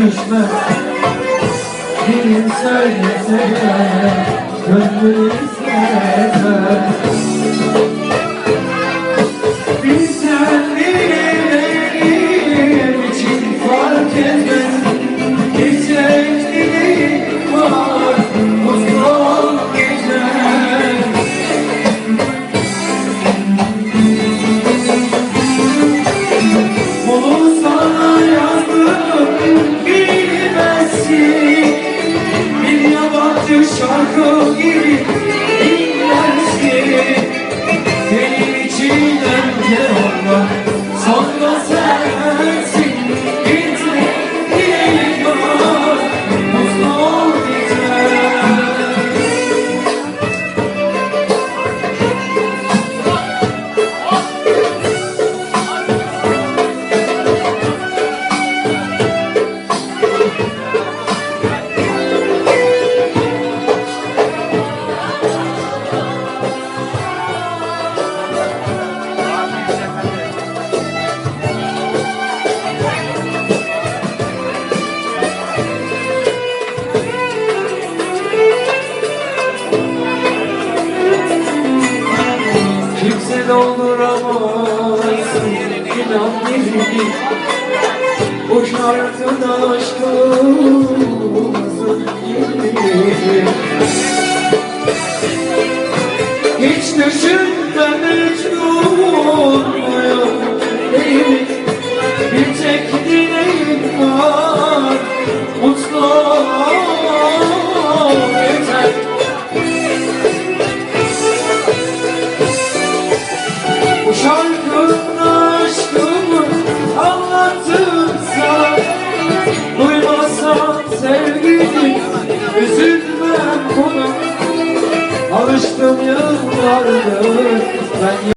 düşmez. Dilim söylese de gönlüm istemez. Bilsen bile benim için fark etmez. Bir tek dileğim var, mutlu ol yeter. Bunu sana yazdım bilmezsin. Bir yabancı şarkı gibi dinlersin. Benim için önce olmak, sonra sensin. Bir tek dileğim var, mutlu ol yeter. Kimse dolduramaz inan bizi. Bu şarkıda aşkımızın yeri. Hiç düşünmem hiç durmuyor değil. Bir tek dileğim var, mutlu ol yeter. Bu şarkının aşkımı anlatırsa, duymazsan sevgilim üzülmem buna. Alıştım yıllardır ben.